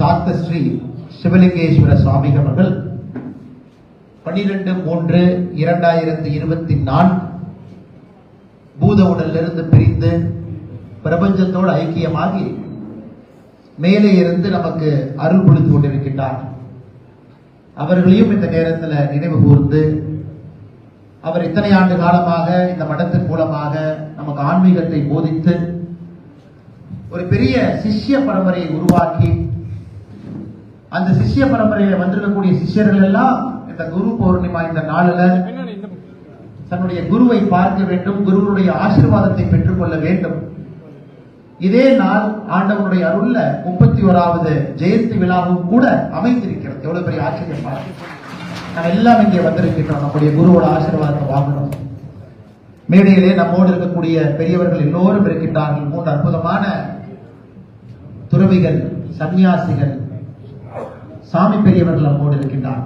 சாத்த ஸ்ரீ சிவலிங்கேஸ்வர சுவாமிகள் அவர்கள் 12/3/2024 பூத உடலிலிருந்து பிரிந்து பிரபஞ்சத்தோடு ஐக்கியமாகி மேலே இருந்து நமக்கு அருள் கொடுத்து கொண்டிருக்கின்றார். அவர்களையும் இந்த நேரத்தில் நினைவு கூர்ந்து, அவர் இத்தனை ஆண்டு காலமாக இந்த மடத்தின் மூலமாக நமக்கு ஆன்மீகத்தை போதித்து ஒரு பெரிய சிஷ்ய பரம்பரையை உருவாக்கி, அந்த சிஷ்ய பரம்பரையில் வந்திருக்கக்கூடிய சிஷ்யர்கள் எல்லாம் இந்த குரு பௌர்ணிமா இந்த நாளில் தன்னுடைய குருவை பார்க்க வேண்டும், குருவுடைய ஆசீர்வாதத்தை பெற்றுக்கொள்ள வேண்டும். இதே நாள் ஆண்டவனுடைய அருள்ல 31வது ஜெயந்தி விழாவும் கூட அமைந்திருக்கிறது. எவ்வளவு பெரிய ஆச்சரியம் பாருங்க. நம்ம எல்லாம் இங்கே வந்திருக்கின்றோம், நம்முடைய குருவோட ஆசீர்வாதத்தை வாங்கணும். மேடையிலே நம்மோடு இருக்கக்கூடிய பெரியவர்கள் எல்லோரும் இருக்கின்றார்கள். 3 அற்புதமான துறவிகள், சன்னியாசிகள், சாமி பெரியவர்கள் நம்மோடு இருக்கின்றார்.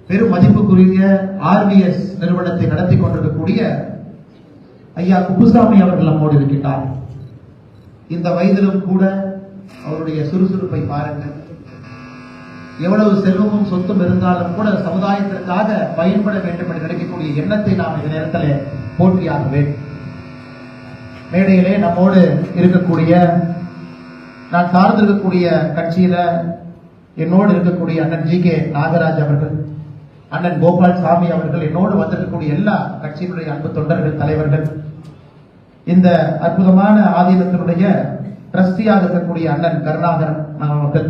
பெரும் மதிப்புக்குரிய RVS நிறுவனத்தை நடத்தி கொண்டிருக்கக்கூடிய ஐயா குப்புசாமி அவர்கள் நம்மோடு இருக்கின்றார். இந்த வயதிலும் கூட அவருடைய சுறுசுறுப்பை பாருங்கள். எவ்வளவு செல்வமும் சொத்தும் இருந்தாலும் கூட சமுதாயத்திற்காக பயன்பட வேண்டும் என்று நினைக்கக்கூடிய எண்ணத்தை நாம் இந்த நேரத்தில் போற்றியாக வேண்டும். மேடையிலே நம்மோடு இருக்கக்கூடிய, நான் சார்ந்திருக்கக்கூடிய கட்சியில என்னோடு இருக்கக்கூடிய அண்ணன் GK நாகராஜ் அவர்கள், அண்ணன் கோபால் சாமி அவர்கள், என்னோடு வந்திருக்கக்கூடிய எல்லா கட்சியினுடைய அன்பு தொண்டர்கள், தலைவர்கள், இந்த அற்புதமான ஆதீனத்தினுடைய ட்ரஸ்டியாக இருக்கக்கூடிய அண்ணன் கருணாகரன் அவர்கள்,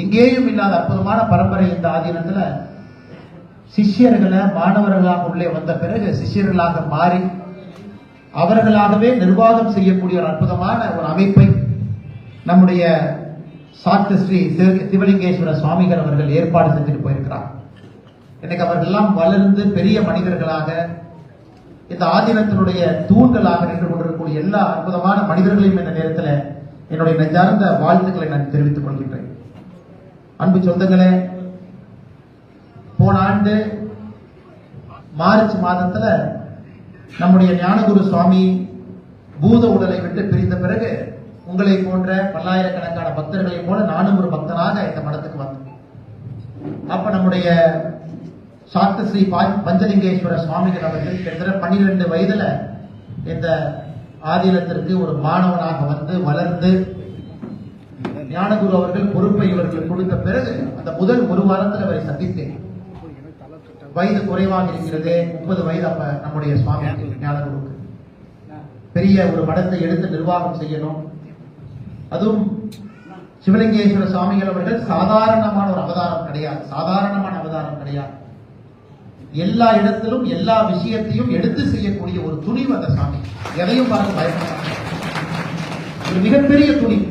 எங்கேயும் இல்லாத அற்புதமான பரம்பரை இந்த ஆதீனத்துல சிஷ்யர்களை மாணவர்களாக உள்ளே வந்த பிறகு சிஷ்யர்களாக மாறி அவர்களாகவே நிர்வாகம் செய்யக்கூடிய ஒரு அற்புதமான ஒரு அமைப்பை நம்முடைய சாத்த ஸ்ரீ சிவலிங்கேஸ்வர சுவாமிகள் அவர்கள் ஏற்பாடு செஞ்சுட்டு போயிருக்கிறார். இன்னைக்கு அவர்கள் எல்லாம் வளர்ந்து பெரிய மனிதர்களாக இந்த ஆதீனத்தினுடைய தூண்களாக நின்று கொண்டிருக்கக்கூடிய எல்லா அற்புதமான மனிதர்களையும் இந்த நேரத்தில் என்னுடைய நெஞ்சார்ந்த வாழ்த்துக்களை நான் தெரிவித்துக் கொள்கின்றேன். அன்பு சொந்தங்களே, போன ஆண்டு மார்ச் மாதத்துல நம்முடைய ஞானகுரு சுவாமி பூத உடலை விட்டு பிரிந்த பிறகு உங்களை போன்ற பல்லாயிரக்கணக்கான பக்தர்களை போல நானும் ஒரு பக்தனாக இந்த மடத்துக்கு வந்தேன். அப்ப நம்முடைய சாத்த ஸ்ரீ பஞ்சலிங்கேஸ்வர சுவாமிகள் அவர்கள் கிட்டத்தட்ட 12 வயதுல இந்த ஆதீனத்திற்கு ஒரு மாணவனாக வந்து வளர்ந்து ஞானகுரு அவர்கள் பொறுப்பை இவர்களுக்கு கொடுத்த பிறகு அந்த முதல் 1 வாரத்தில் அவரை சந்தித்தேன். வயது குறைவாக இருக்கிறது, 30 வயது. அப்ப நம்முடைய சுவாமி ஞானகுருக்கு பெரிய ஒரு மடத்தை எடுத்து நிர்வாகம் செய்யணும். அதுவும் சிவலிங்கேஸ்வர சுவாமிகள் அவர்கள் சாதாரணமான ஒரு அவதாரம் கிடையாது, சாதாரணமான அவதாரம் கிடையாது. எல்லா இடத்திலும் எல்லா விஷயத்தையும் எடுத்து செய்யக்கூடிய ஒரு துணிவு அந்த சாமி. எதையும் பார்த்து பயப்படாது, ஒரு மிகப்பெரிய துணிவு.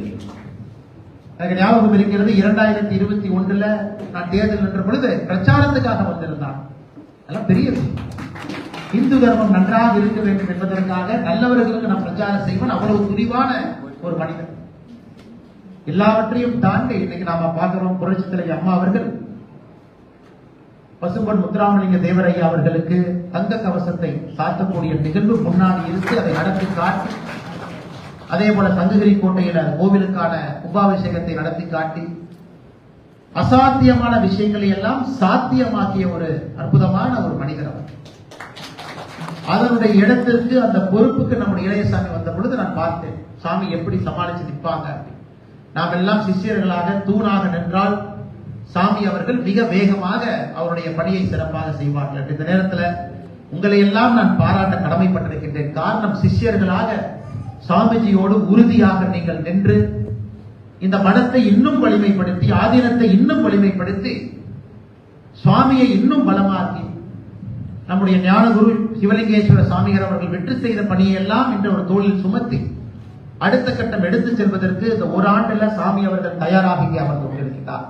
எனக்கு ஞாபகம் இருக்கிறது, 2021 நான் தேர்தல் நின்ற பொழுது பிரச்சாரத்துக்காக வந்திருந்தான். அதெல்லாம் பெரிய இந்து தர்மம் நன்றாக இருக்க வேண்டும் என்பதற்காக நல்லவர்களுக்கு நான் பிரச்சாரம் செய்வேன். அவ்வளவு துணிவான ஒரு மனிதன். எல்லாவற்றையும் தாண்டி இன்னைக்கு நாம பார்க்கிறோம், புரட்சி தலைவி அம்மா அவர்கள் பசும்பொன் முத்துராமலிங்க தேவரையா அவர்களுக்கு தங்க கவசத்தை சாத்தக்கூடிய நிகழ்வு முன்னாடி இருந்து அதை நடத்தி காட்டி, அதே போல சங்ககிரி கோட்டையில கோவிலுக்கான கும்பாபிஷேகத்தை நடத்தி காட்டி அசாத்தியமான விஷயங்களை எல்லாம் சாத்தியமாக்கிய ஒரு அற்புதமான ஒரு மனிதர் அவர். அதனுடைய இடத்திற்கு, அந்த பொறுப்புக்கு நம்முடைய இளையசாமி வந்த பொழுது நான் பார்த்தேன், சாமி எப்படி சமாளிச்சு நிற்பாங்க. நாம் எல்லாம் சிஷ்யர்களாக தூணாக நின்றால் சாமி அவர்கள் மிக வேகமாக அவருடைய பணியை சிறப்பாக செய்வார்கள். இந்த நேரத்தில் உங்களை எல்லாம் நான் பாராட்ட கடமைப்பட்டிருக்கின்றேன். காரணம், சிஷ்யர்களாக சாமிஜியோடு உறுதியாக நீங்கள் நின்று இந்த மடத்தை இன்னும் வலிமைப்படுத்தி, ஆதீனத்தை இன்னும் வலிமைப்படுத்தி, சுவாமியை இன்னும் பலமாக்கி, நம்முடைய ஞானகுரு சிவலிங்கேஸ்வர சுவாமிகள் அவர்கள் வெற்றி செய்த பணியை எல்லாம் இன்று ஒரு தோளில் சுமத்தி அடுத்த கட்டம் எடுத்து செல்வதற்கு இந்த 1 ஆண்டுல சாமி அவர்கள் தயாராக இங்கே அமர்ந்து கொண்டிருக்கிறார்.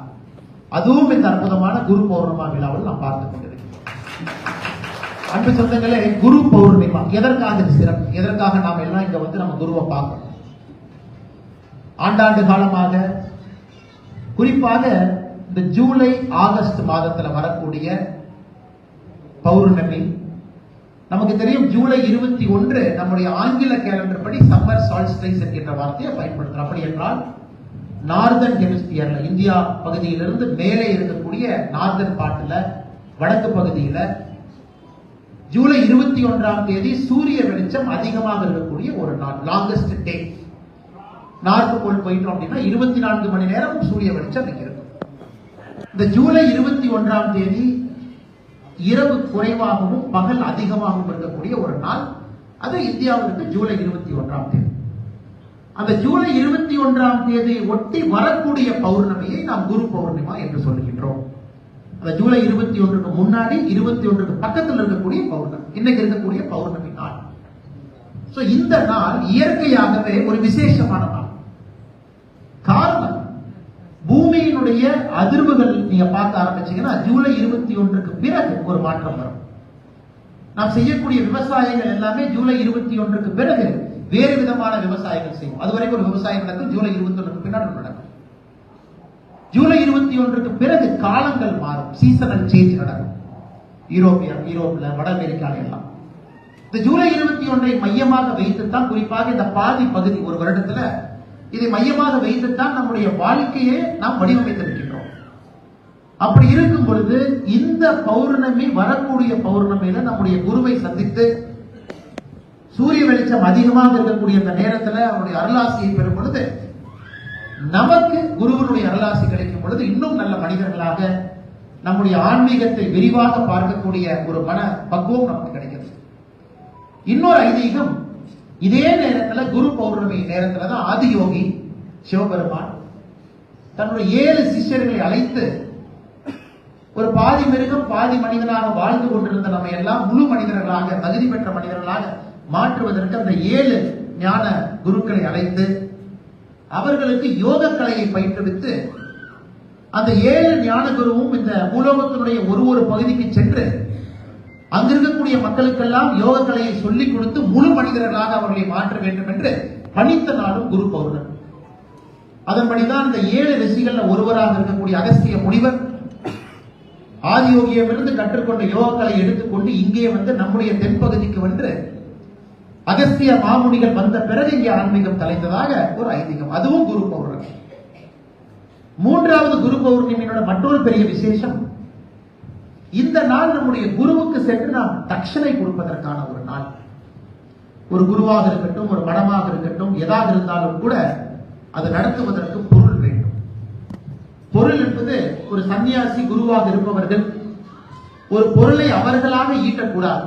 அதுவும் இந்த அற்புதமான குரு பௌர்ணமா விழாவில் நாம் பார்த்துக் கொண்டிருக்கிறோம். அன்பு சொந்தங்களே, குரு பௌர்ணிமா எதற்காக சிறப்பு? எதற்காக நாம் எல்லாம் இங்க வந்து நம்ம குருவை பார்க்கணும்? ஆண்டாண்டு காலமாக, குறிப்பாக இந்த ஜூலை ஆகஸ்ட் மாதத்துல வரக்கூடிய பௌர்ணமி, நமக்கு தெரியும் ஜூலை 21 நம்முடைய ஆங்கில கேலண்டர் படி சம்மர் சால்ஸ்டிஸ் என்கின்ற வார்த்தையை பயன்படுத்துறோம். அப்படி என்றால் நார்தன் ஹெமிஸ்பியர்ல, இந்தியா பகுதியிலிருந்து மேலே இருக்கக்கூடிய நார்தன் பார்ட்ல, வடக்கு பகுதியில ஜூலை 21ஆம் தேதி சூரிய வெளிச்சம் அதிகமாக இருக்கக்கூடிய ஒரு நாள், லாங்கஸ்ட் டே. நார்த் போல் போயிட்டோம் அப்படின்னா 24 மணி நேரம் சூரிய வெளிச்சம் இருக்கு. இந்த ஜூலை 21ஆம் தேதி இரவு குறைவாகவும் பகல் அதிகமாகவும் இருக்கக்கூடிய ஒரு நாள். அது இந்தியாவிற்கு ஜூலை 21ஆம் தேதி. அந்த ஜூலை 21ஆம் தேதி ஒட்டி வரக்கூடிய பௌர்ணமியை நாம் குரு பௌர்ணிமா என்று சொல்லுகின்றோம். அந்த ஜூலை 21க்கு முன்னாடி 21க்கு பக்கத்தில் இருக்கக்கூடிய பௌர்ணமி, இன்னைக்கு இருக்கக்கூடிய பௌர்ணமி நாள். இந்த நாள் இயற்கையாகவே ஒரு விசேஷமான நாள். காரணம், பூமியினுடைய அதிர்வுகள் நீங்க பார்க்க ஆரம்பிச்சீங்கன்னா ஜூலை 21க்கு பிறகு ஒரு மாற்றம் வரும். நாம் செய்யக்கூடிய விவசாயங்கள் எல்லாமே ஜூலை 21க்கு பிறகு வேறு விதமான விவசாயங்கள் செய்வோம். அதுவரைக்கும் ஒரு விவசாயம் நடக்கும், ஜூலை 21க்கு பின்னாடி நடக்கும். ஜூலை 21க்கு பிறகு காலங்கள் மாறும், சீசனல் சேஞ்ச் நடக்கும். யூரோப்ல, வட அமெரிக்கால எல்லாம் இந்த ஜூலை 21ஐ மையமாக வைத்துத்தான், குறிப்பாக இந்த பாதி பகுதி ஒரு வருடத்துல இதை மையமாக வைத்துத்தான் நம்முடைய வாழ்க்கையை நாம் வடிவமைத்திருக்கின்றோம். அப்படி இருக்கும் பொழுது இந்த பௌர்ணமி, வரக்கூடிய பௌர்ணமியில நம்முடைய குருவை சந்தித்து சூரிய வெளிச்சம் அதிகமாக இருக்கக்கூடிய அந்த நேரத்தில் அவருடைய அருளாசியை பெறும் பொழுது, நமக்கு குருவனுடைய அருளாசி கிடைக்கும் பொழுது இன்னும் நல்ல மனிதர்களாக நம்முடைய ஆன்மீகத்தை விரிவாக பார்க்கக்கூடிய ஒரு மன பக்குவம் நமக்கு கிடைக்கிறது. இன்னொரு ஐதீகம், இதே நேரத்தில் குரு பௌர்ணமி நேரத்தில் தான் ஆதியோகி சிவபெருமான் தன்னுடைய 7 சிஷ்யர்களை அழைத்து ஒரு பாதி மிருகம் பாதி மனிதனாக வாழ்ந்து கொண்டிருந்த நம்ம எல்லாம் முழு மனிதர்களாக, தகுதி பெற்ற மனிதர்களாக மாற்றுவதற்கு அந்த 7 ஞான குருக்களை அழைத்து அவர்களுக்கு யோக கலையை பயிற்றுவித்து, அந்த 7 ஞான குருவும் இந்த பூலோகத்தினுடைய ஒரு பகுதிக்கு சென்று அங்கிருக்கக்கூடிய மக்களுக்கெல்லாம் யோக கலையை சொல்லிக் கொடுத்து முழு மனிதர்களாக அவர்களை மாற்ற வேண்டும் என்று பணித்த நாளும் குரு பௌர்ணமி. அதன்படிதான் இந்த 7 ரிஷிகள்ல ஒருவராக இருக்கக்கூடிய அகஸ்திய முனிவர் ஆதியோகியிலிருந்து கற்றுக்கொண்ட யோக கலை எடுத்துக்கொண்டு இங்கே வந்து நம்முடைய தென்பகுதிக்கு வந்து அகஸ்திய மாமுனிகள் வந்த பிறகு இங்கே ஆன்மீகம் தலைந்ததாக ஒரு ஐதீகம். அதுவும் குரு பௌர்ணமி. 3வது குரு பௌர்ணமியோட மற்றொரு பெரிய விசேஷம், இந்த நாள் நம்முடைய குருவுக்கு சென்று நாம் தட்சணை கொடுப்பதற்கான ஒரு நாள். ஒரு குருவாக இருக்கட்டும், ஒரு மடமாக இருக்கட்டும், எதாக இருந்தாலும் கூட அது நடத்துவதற்கு பொருள் வேண்டும். பொருள் என்பது, ஒரு சன்னியாசி குருவாக இருப்பவர்கள் ஒரு பொருளை அவர்களாக ஈட்டக்கூடாது.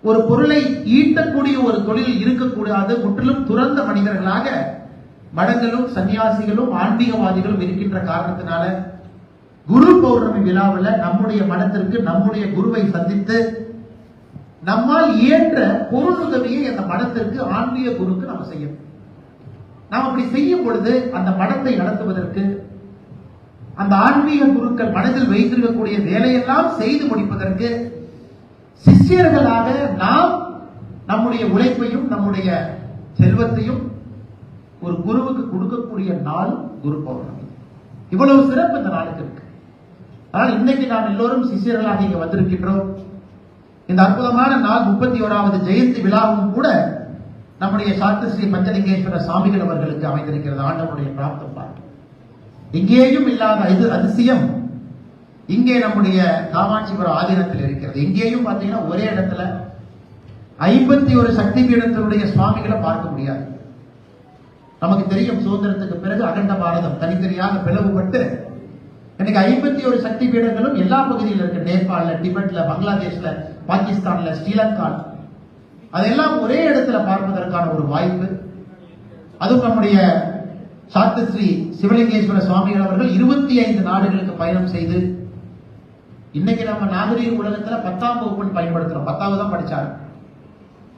ஒரு பொருளை ஈட்டக்கூடிய ஒரு தொழில் இருக்கக்கூடாது. முற்றிலும் துறந்த மனிதர்களாக மடங்களும் சன்னியாசிகளும் ஆன்மீகவாதிகளும் இருக்கின்ற காரணத்தினால குரு பௌர்ணமி விழாவில் நம்முடைய மனத்திற்கு நம்முடைய குருவை சந்தித்து நம்மால் இயன்ற பொருள் உதவியை அந்த மடத்திற்கு, ஆன்மீக குருக்கு நம்ம செய்யணும். நாம் அப்படி செய்யும் பொழுது அந்த மடத்தை நடத்துவதற்கு, அந்த ஆன்மீக குருக்கள் மனதில் வைத்திருக்கக்கூடிய வேலையெல்லாம் செய்து முடிப்பதற்கு சிஷ்யர்களாக நாம் நம்முடைய உழைப்பையும் நம்முடைய செல்வத்தையும் ஒரு குருவுக்கு கொடுக்கக்கூடிய நாள் குரு பௌர்ணமி. இவ்வளவு சிறப்பு இந்த நாளுக்கு இருக்கு. ஆனால் இன்னைக்கு நாம் எல்லோரும் சிஷ்யர்களாக இங்க வந்திருக்கின்றோம். இந்த அற்புதமான நாள் 31வது ஜெயந்தி விழாவும் கூட நம்முடைய சாத்து ஸ்ரீ பஞ்சலிங்கேஸ்வர சுவாமிகள் அவர்களுக்கு அமைந்திருக்கிறது. ஆண்டவருடைய பிராப்தம் பார்க்க இங்கேயும் இல்லாத இது அதிசயம் இங்கே நம்முடைய காமாட்சிபுரம் ஆதீனத்தில் இருக்கிறது. இங்கேயும் பார்த்தீங்கன்னா ஒரே இடத்துல 51 சக்தி பீடத்தினுடைய சுவாமிகளை பார்க்க முடியாது. நமக்கு தெரியும், சுதந்திரத்துக்கு பிறகு அகண்ட பாரதம் தனித்தனியாக பிளவுபட்டு இன்னைக்கு 51 சக்தி பீடங்களும் எல்லா பகுதியில் இருக்கு. நேபாள, டிபெட்ல, பங்களாதேஷ்ல, பாகிஸ்தான்ல, ஸ்ரீலங்கால, அதெல்லாம் ஒரே இடத்துல பார்ப்பதற்கான ஒரு வாய்ப்பு. அதுவும் நம்முடைய சாத்து ஸ்ரீ சிவலிங்கேஸ்வர சுவாமிகள் அவர்கள் 25 நாடுகளுக்கு பயணம் செய்து, இன்னைக்கு நம்ம நாகரீக உலகத்துல 10ஆம் வகுப்பு பயன்படுத்துறோம். 10வது தான் படிச்சாரு.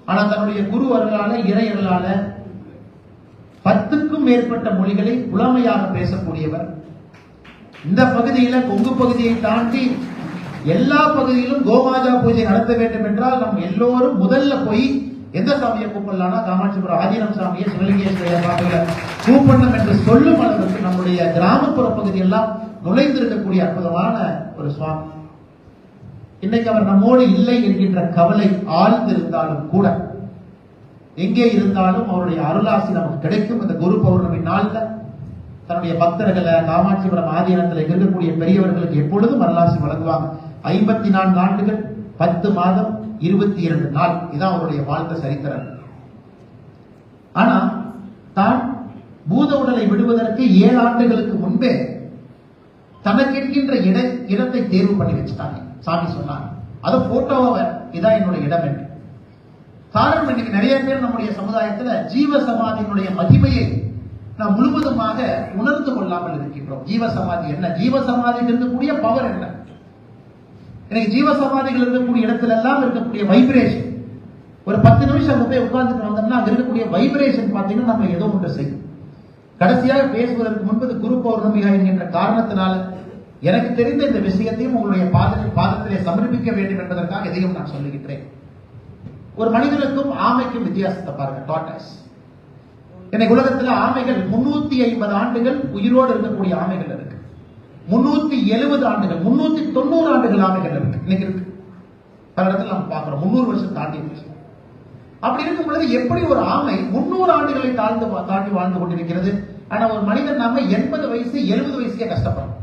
ஆனா தன்னுடைய குரு அருளால, இறை அருளால 10க்கும் மேற்பட்ட மொழிகளை புலமையாக பேசக்கூடியவர். இந்த பகுதியில, கொங்கு பகுதியை தாண்டி எல்லா பகுதியிலும் கோமாதா பூஜை நடத்த வேண்டும் என்றால் நம்ம எல்லோரும் முதல்ல போய் எந்த சாமியை கூப்பிடலாம்னா காமாட்சிபுரம் ஆதீனம் சாமியை, சிவலிங்கேஸ்வர சாமியை கூப்பிடணும் என்று சொல்லும் அளவுக்கு நம்முடைய கிராமப்புற பகுதியெல்லாம் நுழைந்திருக்கக்கூடிய அற்புதமான ஒரு சுவாமி. இன்னைக்கு அவர் நம்மோடு இல்லை என்கின்ற கவலை ஆழ்ந்திருந்தாலும் கூட, எங்கே இருந்தாலும் அவருடைய அருளாசி நமக்கு கிடைக்கும். இந்த குரு பௌர்ணமி நாள்ல தன்னுடைய பக்தர்களை காமாட்சிபுரம் ஆதீனத்தில் இருக்கக்கூடிய பெரியவர்களுக்கு எப்பொழுதும் அருளாசி வழங்குவாங்க. 54 ஆண்டுகள் 10 மாதம் 22 நாள் இதான் அவருடைய வாழ்க்கை சரித்திரம். ஆனா தான் பூத உடலை விடுவதற்கு 7 ஆண்டுகளுக்கு முன்பே தனக்கு இருக்கின்ற இடத்தை தேர்வு பண்ணி வச்சுட்டாங்க. சாமி சொன்னாங்க, அதை போட்டோவை இதான் என்னுடைய இடம் என்று. காரணம், இன்னைக்கு நிறைய பேர் நம்முடைய சமுதாயத்துல ஜீவ சமாதியினுடைய மகிமையை நாம் முழுவதுமாக உணர்ந்து கொள்ளாமல் இருக்கின்றோம். ஜீவ சமாதி என்ன, ஜீவ சமாதியில் இருக்கக்கூடிய பவர் என்ன? எனக்கு ஜீவ சமாதிகள் இருக்கக்கூடிய இடத்துல எல்லாம் இருக்கக்கூடிய வைப்ரேஷன், ஒரு 10 நிமிஷம் அங்க போய் உட்கார்ந்துட்டு வந்தோம்னா அங்க இருக்கக்கூடிய வைப்ரேஷன் பாத்தீங்கன்னா நம்ம ஏதோ ஒன்று செய்யும். கடைசியாக பேசுவதற்கு முன்பது குரு பௌர்ணமிகா என்கின்ற காரணத்தினால எனக்கு தெரிந்த இந்த விஷயத்தையும் உங்களுடைய பாதத்திலே சமர்ப்பிக்க வேண்டும் என்பதற்காக எதையும் நான் சொல்லுகின்றேன். ஒரு மனிதனுக்கும் ஆமைக்கும் வித்தியாசத்தை பாருங்க. டார்டாய்ஸ், இன்னைக்கு உலகத்துல ஆமைகள் 350 ஆண்டுகள் உயிரோடு இருக்கக்கூடிய ஆமைகள் இருக்கு. 370 ஆண்டுகள், 390 ஆண்டுகள் ஆமைகள் இருக்கு. இன்னைக்கு இருக்கு பல இடத்துல நம்ம பார்க்கிறோம். 300 வருஷம் தாண்டி இருக்கு. அப்படி இருக்கும் பொழுது எப்படி ஒரு ஆமை 300 ஆண்டுகளை தாண்டி வாழ்ந்து கொண்டிருக்கிறது? ஆனா ஒரு மனிதன் நாம 80 வயசு 70 வயசுக்கே கஷ்டப்படுறோம்.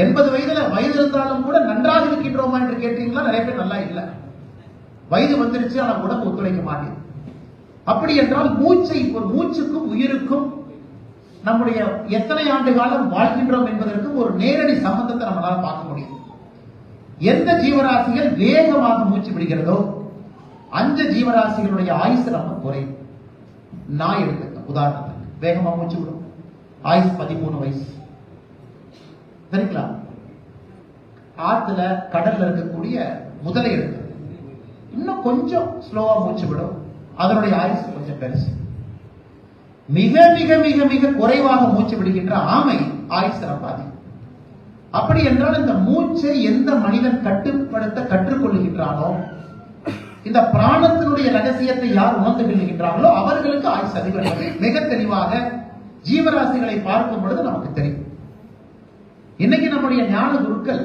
80 வயது இருந்தாலும் கூட நன்றாக இருக்கின்றோமா என்று கேட்டீங்களா? நிறைய பேர் நல்லா இல்லை. வயது வந்துருச்சு, ஆனா உடம்பு ஒத்துழைக்க மாட்டேங்குது. அப்படி என்றால் ஒரு மூச்சுக்கும் உயிருக்கும் நம்முடைய எத்தனை ஆண்டு காலம் வாழ்கின்றோம் என்பதற்கும் ஒரு நேரடி சம்பந்தத்தை நம்மளால பார்க்க முடியும். எந்த ஜீவராசிகள் வேகமாக மூச்சு விடுகிறதோ அந்த ஜீவராசிகளுடைய ஆயுசு நம்ம குறையும். நாய் எடுத்துக்க உதாரணத்துக்கு, வேகமா மூச்சு விடும், ஆயுசு 13 வயசு. சரிங்களா? ஆத்துல கடல்ல இருக்கக்கூடிய முதலை எடுத்து இன்னும் கொஞ்சம் ஸ்லோவா மூச்சு விடும், அதனுடைய ஆயுசு கொஞ்சம் பெருசு. மிக மிக மிக மிக குறைவாக மூச்சு விடுகின்ற ஆமை ஆயுசு ரொம்ப அதிகம். அப்படி என்றால் இந்த மூச்சை எந்த மனிதன் கட்டுப்படுத்த கற்றுக்கொள்ளுகின்றானோ, இந்த பிராணத்தினுடைய ரகசியத்தை யார் உணர்ந்து கொள்கின்றார்களோ அவர்களுக்கு ஆயுசு அதிகம் என்பது மிக தெளிவாக ஜீவராசிகளை பார்க்கும் பொழுது நமக்கு தெரியும். இன்னைக்கு நம்முடைய ஞான குருக்கள்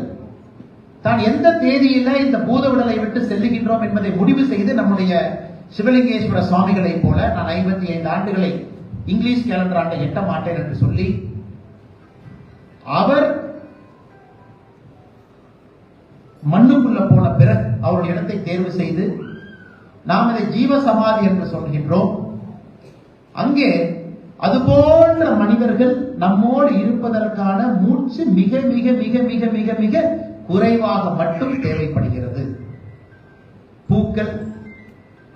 தான் எந்த தேதியில இந்த பூத உடலை விட்டு செல்லுகின்றோம் என்பதை முடிவு செய்து நம்முடைய சிவலிங்கேஸ்வர சுவாமிகளை போல நான் 55 ஆண்டுகளை இங்கிலீஷ் கேலண்டர் ஆண்டை எட்ட மாட்டேன் என்று சொல்லி அவர் மண்ணுக்குள்ள போன பிறகு அவருடைய இடத்தை தேர்வு செய்து நாம் இதை ஜீவ சமாதி என்று சொல்கின்றோம். அங்கே அது போன்ற மனிதர்கள் நம்மோடு இருப்பதற்கான மூச்சு மிக மிக மிக மிக மிக மிக குறைவாக மட்டும் தேவைப்படுகிறது. பூக்கள்,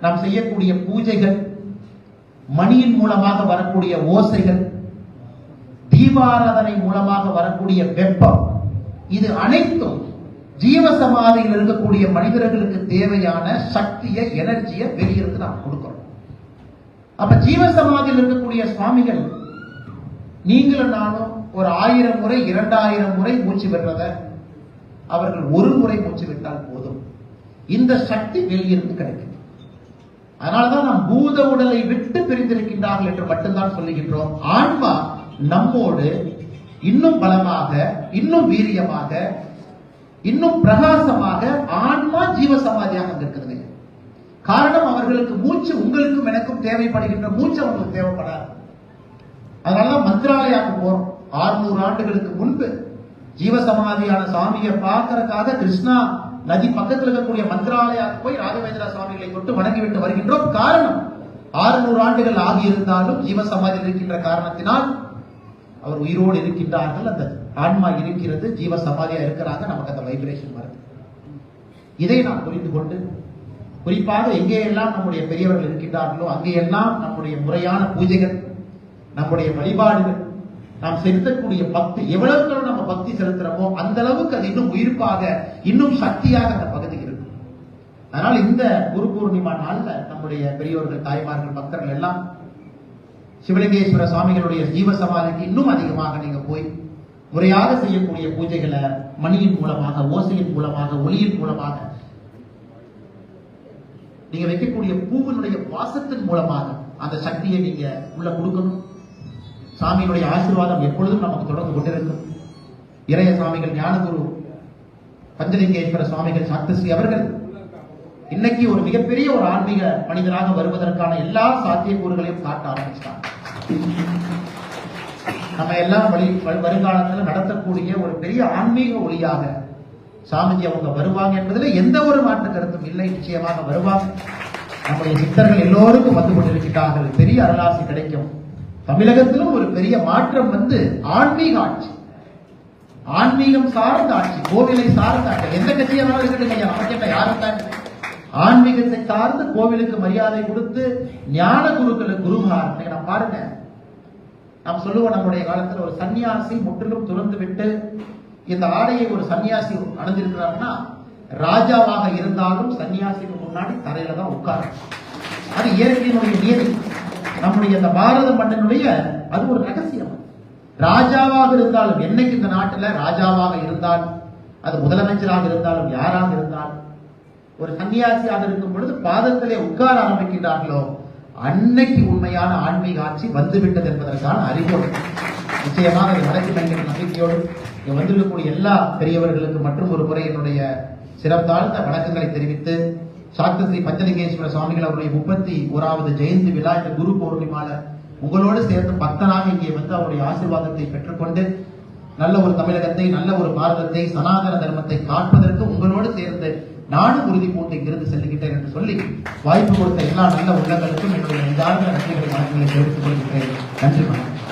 நாம் செய்யக்கூடிய பூஜைகள், மணியின் மூலமாக வரக்கூடிய ஓசைகள், தீபாராதனை மூலமாக வரக்கூடிய வெப்பம், இது அனைத்தும் ஜீவசமாதியில் இருக்கக்கூடிய மனிதர்களுக்கு தேவையான சக்தியை, எனர்ஜியை வெளியிருந்து நாம் கொடுக்கிறோம். அப்ப ஜீவசமாதியில் இருக்கக்கூடிய சுவாமிகள் நீங்களும் நானும் ஒரு 1000 முறை 2000 முறை மூச்சு விடுறத அவர்கள் ஒரு முறை மூச்சு விட்டால் போதும், இந்த சக்தி வெளியிருந்து கிடைக்கும். அதனாலதான் நாம் பூத உடலை விட்டு பிரிந்திருக்கின்றார்கள் என்று மட்டும்தான் சொல்லுகின்றோம். ஆன்மா நம்மோடு இன்னும் பலமாக, இன்னும் வீரியமாக, இன்னும் பிரகாசமாக ஆன்மா ஜீவசமாதியாக இருக்கிறது. காரணம், அவர்களுக்கு மூச்சு உங்களுக்கும் எனக்கும் தேவைப்படுகின்ற மூச்சு அவங்களுக்கு தேவைப்படாது. அதனாலதான் மந்திராலயாவுக்கு போறோம். 600 ஆண்டுகளுக்கு முன்பு ஜீவசமாதியான சுவாமியை பார்க்கறதுக்காக கிருஷ்ணா நதி பக்கத்தில் இருக்கக்கூடிய மந்திராலயாவுக்கு போய் ராகவேந்திரா சுவாமிகளை தொட்டு வணங்கிவிட்டு வருகின்றோம். காரணம், 600 ஆண்டுகள் ஆகியிருந்தாலும் ஜீவசமாதியில் இருக்கின்ற காரணத்தினால் அவர் உயிரோடு இருக்கின்றார்கள். அந்த ஆன்மா இருக்கிறது, ஜீவசமாதியா இருக்கிறாங்க, நமக்கு அந்த வைப்ரேஷன் வருது. இதை நாம் புரிந்து கொண்டு, குறிப்பாக எங்கேயெல்லாம் நம்முடைய பெரியவர்கள் இருக்கின்றார்களோ அங்கேயெல்லாம் நம்முடைய முறையான பூஜைகள், நம்முடைய வழிபாடுகள், நாம் செலுத்தக்கூடிய பக்தி, எவ்வளவுக்கு நம்ம பக்தி செலுத்துறோமோ அந்த அளவுக்கு அது இன்னும் உயிர்ப்பாக, இன்னும் சக்தியாக அந்த பகுதி இருக்கும். அதனால் இந்த குரு பூர்ணிமா நாள்ல நம்முடைய பெரியோர்கள், தாய்மார்கள், பக்தர்கள் எல்லாம் சிவலிங்கேஸ்வர சுவாமிகளுடைய ஜீவசமாதிக்கு இன்னும் அதிகமாக நீங்க போய் முறையாக செய்யக்கூடிய பூஜைகளை மணியின் மூலமாக, ஓசையின் மூலமாக, ஒளியின் மூலமாக, நீங்க வைக்கக்கூடிய பூவினுடைய வாசத்தின் மூலமாக அந்த சக்தியை நீங்க உள்ள கொடுக்கணும். சாமியினுடைய ஆசீர்வாதம் எப்பொழுதும் நமக்கு தொடர்ந்து கொண்டிருக்கும். இறைய சுவாமிகள், ஞானகுரு பஞ்சலிங்கேஸ்வர சுவாமிகள், சாக்தஸ்ரீ அவர்கள் இன்னைக்கு ஒரு மிகப்பெரிய ஒரு ஆன்மீக மனிதராக வருவதற்கான எல்லா சாத்தியக்கூறுகளையும் காட்ட ஆரம்பிச்சிட்டாங்க. நம்ம எல்லாம் வருங்காலத்தில் நடத்தக்கூடிய ஒரு பெரிய ஆன்மீக ஒளியாக சாமிஜி அவங்க வருவாங்க என்பதில் எந்த ஒரு மாற்று கருத்தும் இல்லை. நிச்சயமாக வருவாங்க. நம்முடைய சித்தர்கள் எல்லோருக்கும் வந்து கொண்டிருக்கிறார்கள். பெரிய அருளாசி கிடைக்கும். தமிழகத்திலும் ஒரு பெரிய மாற்றம் வந்து ஆன்மீக ஆட்சி, ஆன்மீகம் சார்ந்த ஆட்சி, கோவிலை சார்ந்த ஆட்சி. எந்த கட்சியானாலும் இருக்கட்டும் ஐயா, நம்ம கேட்ட யாருக்காக ஆன்மீகத்தை சார்ந்து கோவிலுக்கு மரியாதை கொடுத்து ஞான குருக்களுக்கு குருமார். நான் பாருங்க, நாம் சொல்லுவோம் நம்முடைய காலத்தில் ஒரு சன்னியாசி முற்றிலும் துறந்து விட்டு இந்த ஆடையை ஒரு சன்னியாசி அணிந்திருக்கிறார்னா ராஜாவாக இருந்தாலும் சன்னியாசிக்கு முன்னாடி தரையில தான் உட்கார. அது இயற்கையினுடைய நியதி. நம்முடைய இந்த பாரத மண்ணினுடைய அது ஒரு ரகசியம். ராஜாவாக இருந்தாலும், என்னைக்கு இந்த நாட்டில் ராஜாவாக இருந்தால், அது முதலமைச்சராக இருந்தாலும் யாராக இருந்தால், ஒரு சன்னியாசியாக இருக்கும் பொழுது பாதத்திலே உட்கார ஆரம்பிக்கின்றார்களோ அன்னைக்கு உண்மையான ஆன்மீக ஆட்சி வந்துவிட்டது என்பதற்கான அறிவோடு நிச்சயமாக அது நடக்கும் என்கிற நம்பிக்கையோடு இங்க வந்திருக்கக்கூடிய எல்லா பெரியவர்களுக்கு மற்றும் ஒரு முறை என்னுடைய சிறப்பார்ந்த வணக்கங்களை தெரிவித்து, சாக்த ஸ்ரீ பஞ்சலிங்கேஸ்வர சுவாமிகள் அவருடைய 31வது ஜெயந்தி விழா இந்த குரு பௌர்ணிமால உங்களோடு சேர்ந்து பக்தனாக இங்கே வந்து அவருடைய ஆசீர்வாதத்தை பெற்றுக்கொண்டு நல்ல ஒரு தமிழகத்தை, நல்ல ஒரு பாரதத்தை, சனாதன தர்மத்தை காப்பதற்கு உங்களோடு சேர்ந்து நானும் உறுதி பூண்டு இங்கிருந்து செல்லுகின்றேன் என்று சொல்லி வாய்ப்பு கொடுத்த எல்லா நல்ல உள்ளங்களுக்கும் என்னுடைய நெஞ்சார்ந்த நன்றிகளை வணக்கங்களை தெரிவித்துக் கொள்கின்றேன். நன்றி வணக்கம்.